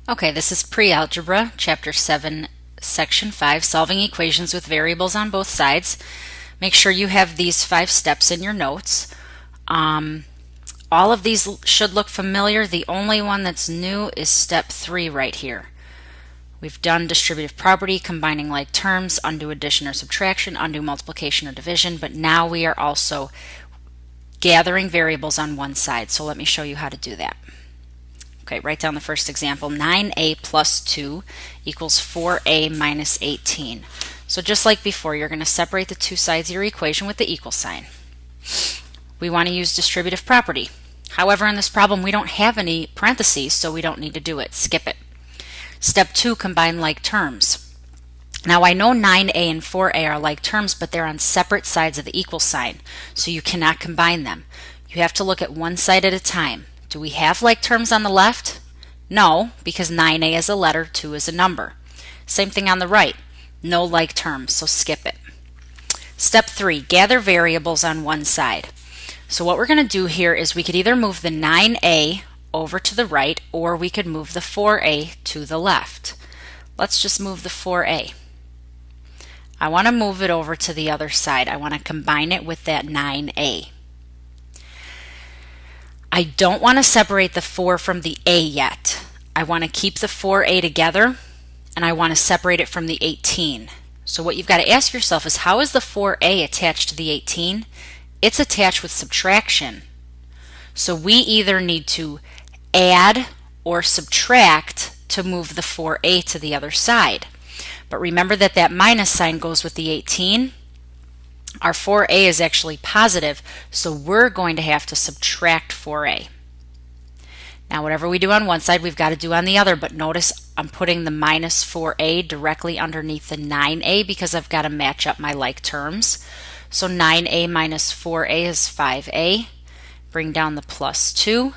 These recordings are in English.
Okay, this is Pre-Algebra, Chapter 7, Section 5, Solving Equations with Variables on Both Sides. Make sure you have these 5 steps in your notes. All of these should look familiar. The only one that's new is Step 3 right here. We've done distributive property, combining like terms, undo addition or subtraction, undo multiplication or division, but now we are also gathering variables on one side. So let me show you how to do that. Okay, write down the first example. 9a plus 2 equals 4a minus 18. So just like before, you're going to separate the two sides of your equation with the equal sign. We want to use distributive property. However, in this problem, we don't have any parentheses, so we don't need to do it. Skip it. Step 2, combine like terms. Now I know 9a and 4a are like terms, but they're on separate sides of the equal sign, so you cannot combine them. You have to look at one side at a time. Do we have like terms on the left? No, because 9a is a letter, 2 is a number. Same thing on the right. No like terms, so skip it. Step 3, gather variables on one side. So what we're going to do here is we could either move the 9a over to the right, or we could move the 4a to the left. Let's just move the 4a. I want to move it over to the other side. I want to combine it with that 9a. I don't want to separate the 4 from the a yet. I want to keep the 4a together, and I want to separate it from the 18. So what you've got to ask yourself is, how is the 4a attached to the 18? It's attached with subtraction. So we either need to add or subtract to move the 4a to the other side. But remember that that minus sign goes with the 18. Our 4a is actually positive, so we're going to have to subtract 4a. Now whatever we do on one side, we've got to do on the other, but notice I'm putting the minus 4a directly underneath the 9a because I've got to match up my like terms. So 9a minus 4a is 5a. Bring down the plus 2,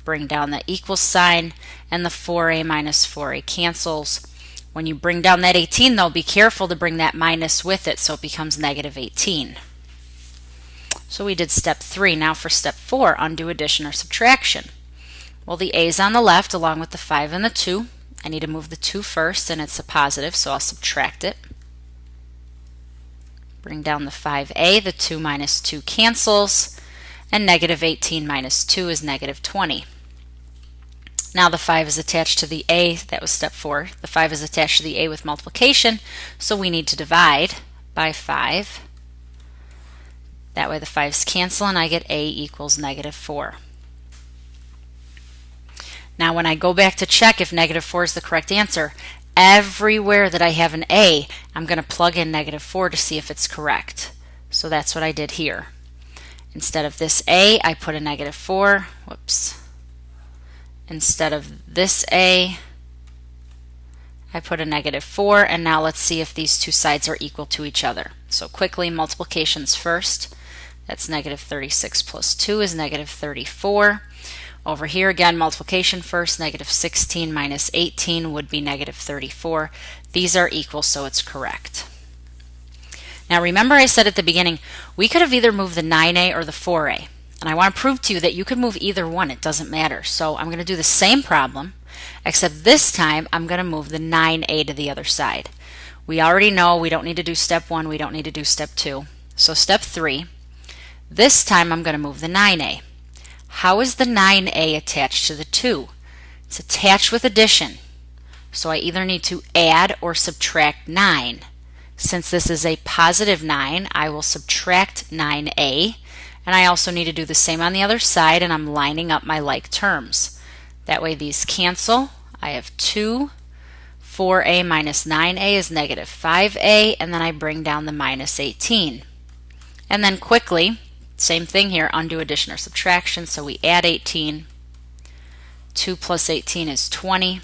bring down the equal sign, and the 4a minus 4a cancels. When you bring down that 18, though, be careful to bring that minus with it so it becomes negative 18. So we did step 3. Now for step 4, undo addition or subtraction. Well, the a is on the left along with the 5 and the 2. I need to move the 2 first, and it's a positive, so I'll subtract it. Bring down the 5a, the 2 minus 2 cancels, and negative 18 minus 2 is negative 20. Now the 5 is attached to the a, that was step 4. The 5 is attached to the a with multiplication, so we need to divide by 5. That way the 5's cancel and I get a equals negative 4. Now when I go back to check if negative 4 is the correct answer, everywhere that I have an a, I'm going to plug in negative 4 to see if it's correct. So that's what I did here. Instead of this a, I put a negative 4. Whoops. Instead of this a, I put a negative 4, and now let's see if these two sides are equal to each other. So quickly, multiplications first. That's negative 36 plus 2 is negative 34. Over here again, multiplication first. Negative 16 minus 18 would be negative 34. These are equal, so it's correct. Now remember I said at the beginning, we could have either moved the 9a or the 4a. And I want to prove to you that you can move either one. It doesn't matter. So I'm going to do the same problem, except this time I'm going to move the 9a to the other side. We already know we don't need to do step 1. We don't need to do step 2. So step 3, this time I'm going to move the 9a. How is the 9a attached to the 2? It's attached with addition. So I either need to add or subtract 9. Since this is a positive 9, I will subtract 9a. And I also need to do the same on the other side, and I'm lining up my like terms. That way these cancel. I have 2. 4a minus 9a is negative 5a, and then I bring down the minus 18. And then quickly, same thing here, undo addition or subtraction, so we add 18. 2 plus 18 is 20.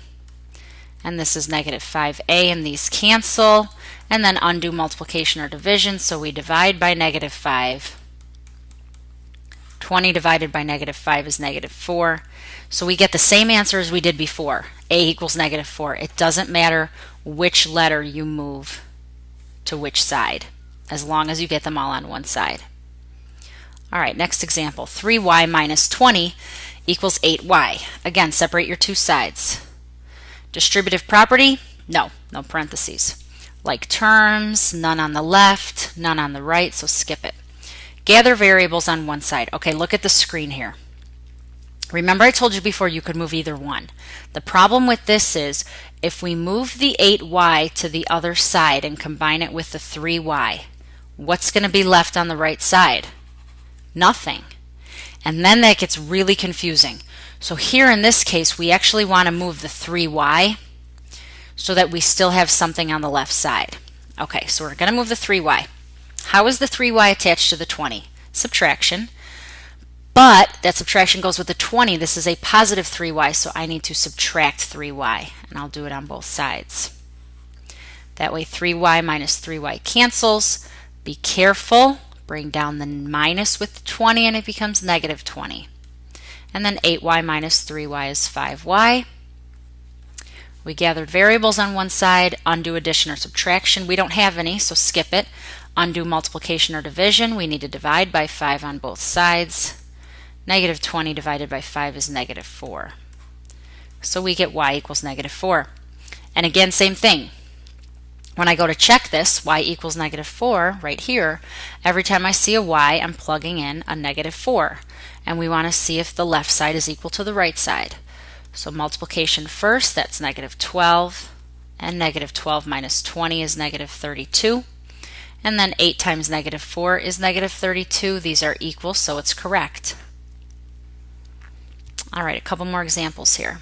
And this is negative 5a, and these cancel. And then undo multiplication or division, so we divide by negative 5. 20 divided by negative 5 is negative 4. So we get the same answer as we did before. A equals negative 4. It doesn't matter which letter you move to which side, as long as you get them all on one side. All right, next example. 3y minus 20 equals 8y. Again, separate your two sides. Distributive property, no parentheses. Like terms, none on the left, none on the right, so skip it. Gather variables on one side. Okay, look at the screen here. Remember I told you before you could move either one. The problem with this is if we move the 8y to the other side and combine it with the 3y, what's going to be left on the right side? Nothing. And then that gets really confusing. So here in this case, we actually want to move the 3y so that we still have something on the left side. Okay, so we're going to move the 3y. How is the 3y attached to the 20? Subtraction. But that subtraction goes with the 20. This is a positive 3y, so I need to subtract 3y, and I'll do it on both sides. That way 3y minus 3y cancels. Be careful. Bring down the minus with the 20, and it becomes negative 20. And then 8y minus 3y is 5y. We gathered variables on one side. Undo addition or subtraction. We don't have any, so skip it. Undo multiplication or division. We need to divide by 5 on both sides. Negative 20 divided by 5 is negative 4. So we get y equals negative 4. And again, same thing. When I go to check this, y equals negative 4, right here, every time I see a y, I'm plugging in a negative 4. And we want to see if the left side is equal to the right side. So multiplication first, that's negative 12. And negative 12 minus 20 is negative 32. And then 8 times negative 4 is negative 32. These are equal, so it's correct. All right, a couple more examples here.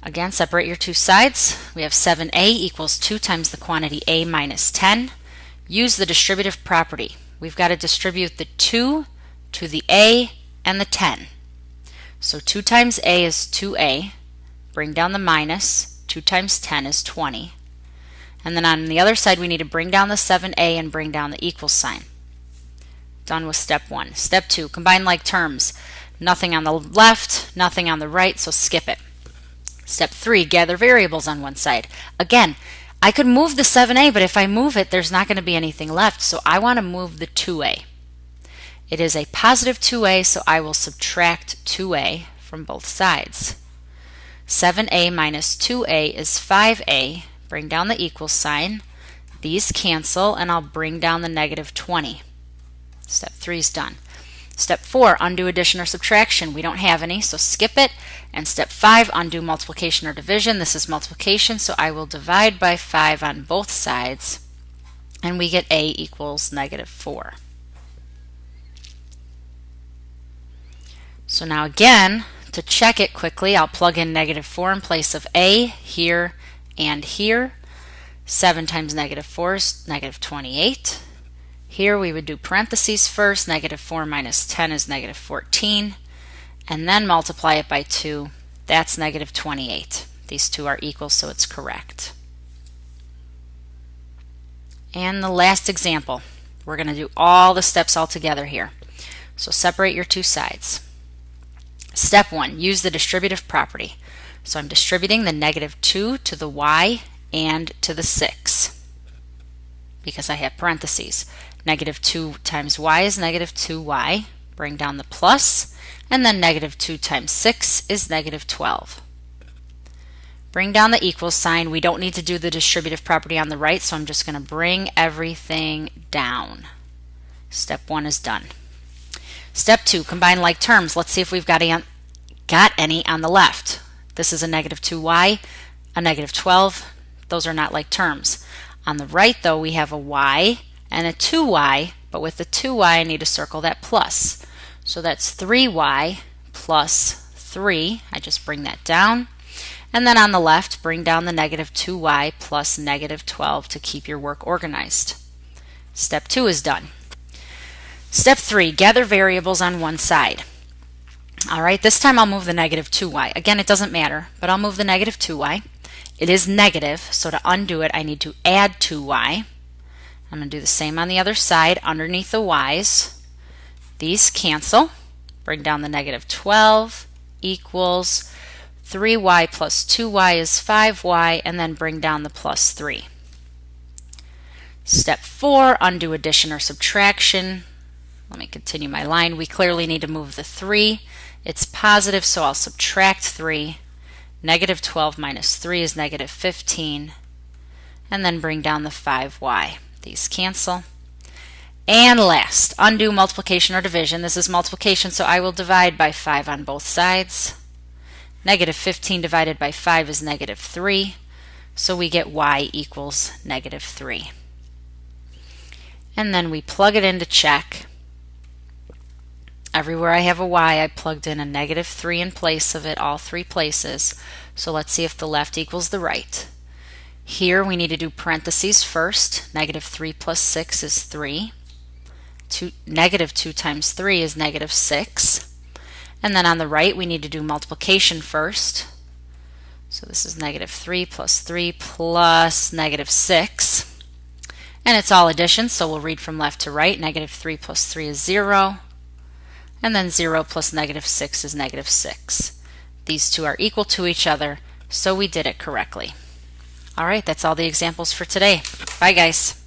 Again, separate your two sides. We have 7a equals 2 times the quantity a minus 10. Use the distributive property. We've got to distribute the 2 to the a and the 10. So 2 times a is 2a. Bring down the minus. 2 times 10 is 20. And then on the other side, we need to bring down the 7a and bring down the equal sign. Done with step 1. Step 2, combine like terms. Nothing on the left, nothing on the right, so skip it. Step 3, gather variables on one side. Again, I could move the 7a, but if I move it, there's not going to be anything left, so I want to move the 2a. It is a positive 2a, so I will subtract 2a from both sides. 7a minus 2a is 5a. Bring down the equal sign. These cancel, and I'll bring down the negative 20. Step 3 is done. Step 4, undo addition or subtraction. We don't have any, so skip it. And step 5, undo multiplication or division. This is multiplication, so I will divide by 5 on both sides. And we get a equals negative 4. So now again, to check it quickly, I'll plug in negative 4 in place of a here and here. 7 times negative 4 is negative 28. Here we would do parentheses first. Negative 4 minus 10 is negative 14. And then multiply it by 2. That's negative 28. These two are equal, so it's correct. And the last example. We're going to do all the steps all together here. So separate your two sides. Step 1, use the distributive property. So I'm distributing the negative 2 to the y and to the 6 because I have parentheses. Negative 2 times y is negative 2y. Bring down the plus, and then negative 2 times 6 is negative 12. Bring down the equal sign. We don't need to do the distributive property on the right, so I'm just going to bring everything down. Step 1 is done. Step 2, combine like terms. Let's see if we've got any on the left. This is a negative 2y, a negative 12. Those are not like terms. On the right, though, we have a y and a 2y, but with the 2y, I need to circle that plus. So that's 3y plus 3. I just bring that down. And then on the left, bring down the negative 2y plus negative 12 to keep your work organized. Step 2 is done. Step 3, gather variables on one side. All right, this time I'll move the negative 2y. Again, it doesn't matter, but I'll move the negative 2y. It is negative, so to undo it, I need to add 2y. I'm going to do the same on the other side underneath the y's. These cancel. Bring down the negative 12 equals 3y plus 2y is 5y, and then bring down the plus 3. Step 4, undo addition or subtraction. Let me continue my line. We clearly need to move the 3. It's positive, so I'll subtract 3. Negative 12 minus 3 is negative 15. And then bring down the 5y. These cancel. And last, undo multiplication or division. This is multiplication, so I will divide by 5 on both sides. Negative 15 divided by 5 is negative 3. So we get y equals negative 3. And then we plug it in to check. Everywhere I have a y, I plugged in a negative 3 in place of it, all three places. So let's see if the left equals the right. Here we need to do parentheses first. Negative 3 plus 6 is 3. Negative 2 times 3 is negative 6. And then on the right we need to do multiplication first. So this is negative 3 plus negative 6. And it's all addition, so we'll read from left to right. Negative 3 plus 3 is 0. And then 0 plus negative 6 is negative 6. These two are equal to each other, so we did it correctly. All right, that's all the examples for today. Bye, guys.